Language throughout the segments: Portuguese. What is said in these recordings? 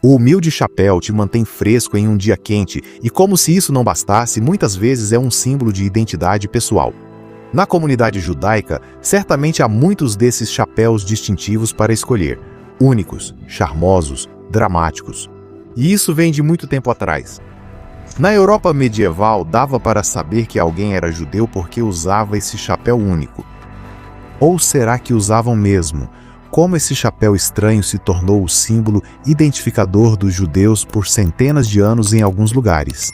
O humilde chapéu te mantém fresco em um dia quente e, como se isso não bastasse, muitas vezes é um símbolo de identidade pessoal. Na comunidade judaica, certamente há muitos desses chapéus distintivos para escolher, únicos, charmosos, dramáticos. E isso vem de muito tempo atrás. Na Europa medieval, dava para saber que alguém era judeu porque usava esse chapéu único. Ou será que usavam mesmo? Como esse chapéu estranho se tornou o símbolo identificador dos judeus por centenas de anos em alguns lugares.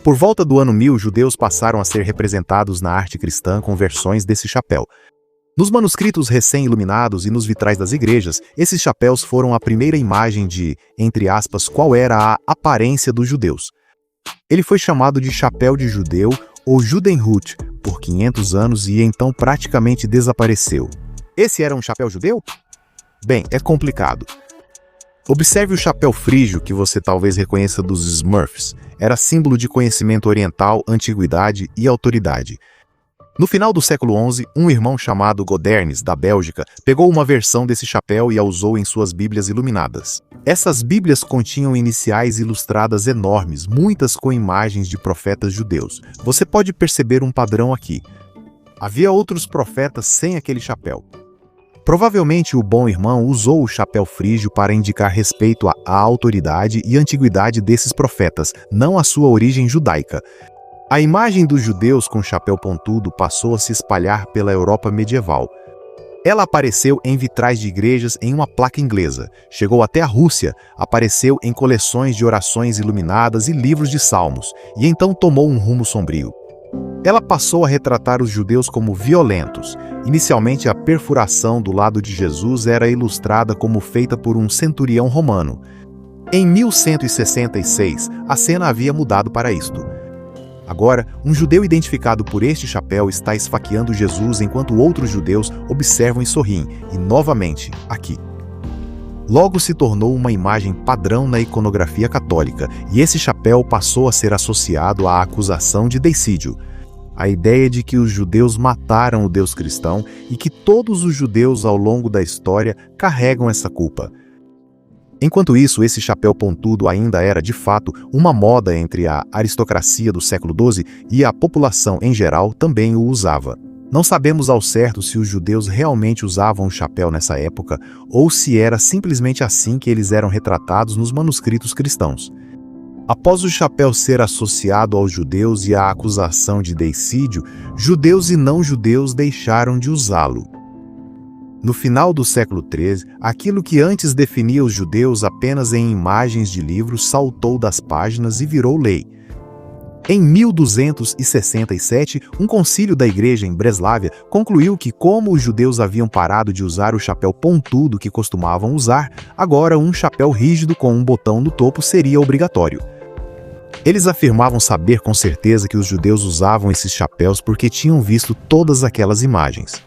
Por volta do ano 1000, judeus passaram a ser representados na arte cristã com versões desse chapéu. Nos manuscritos recém-iluminados e nos vitrais das igrejas, esses chapéus foram a primeira imagem de, entre aspas, qual era a aparência dos judeus. Ele foi chamado de chapéu de judeu ou Judenhut por 500 anos e então praticamente desapareceu. Esse era um chapéu judeu? Bem, é complicado. Observe o chapéu frígio que você talvez reconheça dos Smurfs. Era símbolo de conhecimento oriental, antiguidade e autoridade. No final do século XI, um irmão chamado Godernes, da Bélgica, pegou uma versão desse chapéu e a usou em suas Bíblias iluminadas. Essas Bíblias continham iniciais ilustradas enormes, muitas com imagens de profetas judeus. Você pode perceber um padrão aqui. Havia outros profetas sem aquele chapéu. Provavelmente o bom irmão usou o chapéu frígio para indicar respeito à autoridade e antiguidade desses profetas, não à sua origem judaica. A imagem dos judeus com chapéu pontudo passou a se espalhar pela Europa medieval. Ela apareceu em vitrais de igrejas em uma placa inglesa, chegou até a Rússia, apareceu em coleções de orações iluminadas e livros de salmos, e então tomou um rumo sombrio. Ela passou a retratar os judeus como violentos. Inicialmente, a perfuração do lado de Jesus era ilustrada como feita por um centurião romano. Em 1166, a cena havia mudado para isto. Agora, um judeu identificado por este chapéu está esfaqueando Jesus enquanto outros judeus observam e sorriem, e novamente, aqui. Logo se tornou uma imagem padrão na iconografia católica, e esse chapéu passou a ser associado à acusação de deicídio. A ideia de que os judeus mataram o Deus cristão e que todos os judeus ao longo da história carregam essa culpa. Enquanto isso, esse chapéu pontudo ainda era, de fato, uma moda entre a aristocracia do século XII e a população em geral também o usava. Não sabemos ao certo se os judeus realmente usavam o chapéu nessa época ou se era simplesmente assim que eles eram retratados nos manuscritos cristãos. Após o chapéu ser associado aos judeus e a acusação de deicídio, judeus e não-judeus deixaram de usá-lo. No final do século XIII, aquilo que antes definia os judeus apenas em imagens de livros saltou das páginas e virou lei. Em 1267, um concílio da igreja em Breslávia concluiu que, como os judeus haviam parado de usar o chapéu pontudo que costumavam usar, agora um chapéu rígido com um botão no topo seria obrigatório. Eles afirmavam saber com certeza que os judeus usavam esses chapéus porque tinham visto todas aquelas imagens.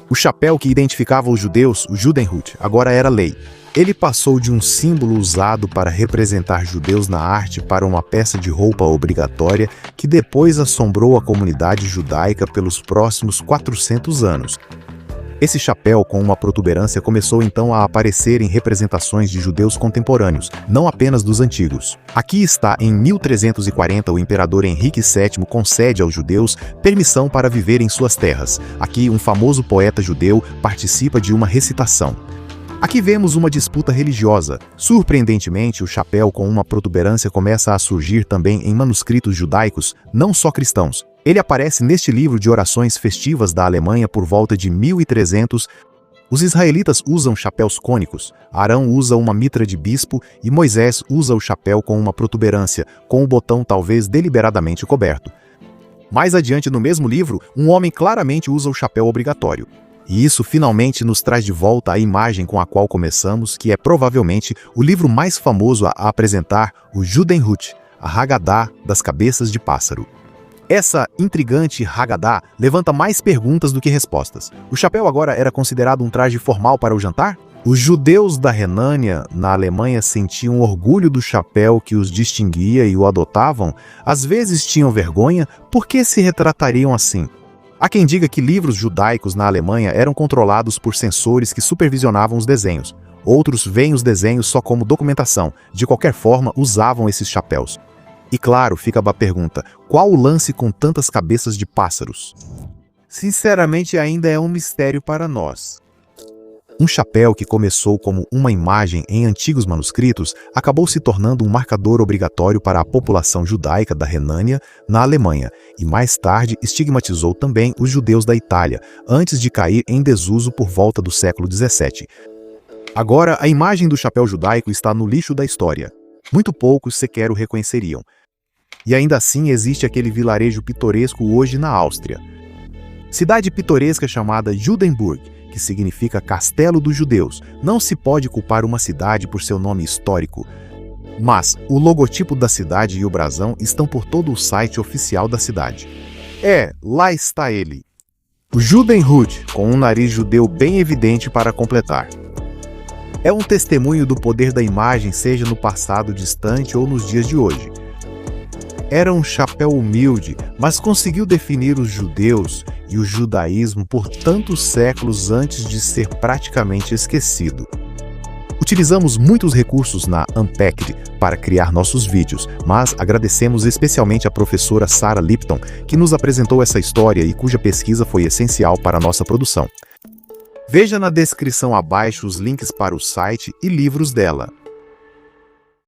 O chapéu que identificava os judeus, o Judenhut, agora era lei. Ele passou de um símbolo usado para representar judeus na arte para uma peça de roupa obrigatória que depois assombrou a comunidade judaica pelos próximos 400 anos. Esse chapéu com uma protuberância começou então a aparecer em representações de judeus contemporâneos, não apenas dos antigos. Aqui está, em 1340, o imperador Henrique VII concede aos judeus permissão para viver em suas terras. Aqui, um famoso poeta judeu participa de uma recitação. Aqui vemos uma disputa religiosa. Surpreendentemente, o chapéu com uma protuberância começa a surgir também em manuscritos judaicos, não só cristãos. Ele aparece neste livro de orações festivas da Alemanha por volta de 1300. Os israelitas usam chapéus cônicos, Arão usa uma mitra de bispo e Moisés usa o chapéu com uma protuberância, com o botão talvez deliberadamente coberto. Mais adiante no mesmo livro, um homem claramente usa o chapéu obrigatório. E isso finalmente nos traz de volta a imagem com a qual começamos, que é provavelmente o livro mais famoso a apresentar o Judenhut, a Haggadah das cabeças de pássaro. Essa intrigante Haggadah levanta mais perguntas do que respostas. O chapéu agora era considerado um traje formal para o jantar? Os judeus da Renânia, na Alemanha, sentiam orgulho do chapéu que os distinguia e o adotavam? Às vezes tinham vergonha? Por que se retratariam assim? Há quem diga que livros judaicos na Alemanha eram controlados por censores que supervisionavam os desenhos. Outros veem os desenhos só como documentação. De qualquer forma, usavam esses chapéus. E claro, fica a pergunta, qual o lance com tantas cabeças de pássaros? Sinceramente, ainda é um mistério para nós. Um chapéu que começou como uma imagem em antigos manuscritos acabou se tornando um marcador obrigatório para a população judaica da Renânia, na Alemanha, e mais tarde estigmatizou também os judeus da Itália, antes de cair em desuso por volta do século XVII. Agora, a imagem do chapéu judaico está no lixo da história. Muito poucos sequer o reconheceriam. E ainda assim existe aquele vilarejo pitoresco hoje na Áustria. Cidade pitoresca chamada Judenburg, que significa Castelo dos Judeus. Não se pode culpar uma cidade por seu nome histórico. Mas o logotipo da cidade e o brasão estão por todo o site oficial da cidade. Lá está ele. O Judenhut, com um nariz judeu bem evidente para completar. É um testemunho do poder da imagem, seja no passado distante ou nos dias de hoje. Era um chapéu humilde, mas conseguiu definir os judeus e o judaísmo por tantos séculos antes de ser praticamente esquecido. Utilizamos muitos recursos na Unpacked para criar nossos vídeos, mas agradecemos especialmente a professora Sarah Lipton, que nos apresentou essa história e cuja pesquisa foi essencial para a nossa produção. Veja na descrição abaixo os links para o site e livros dela.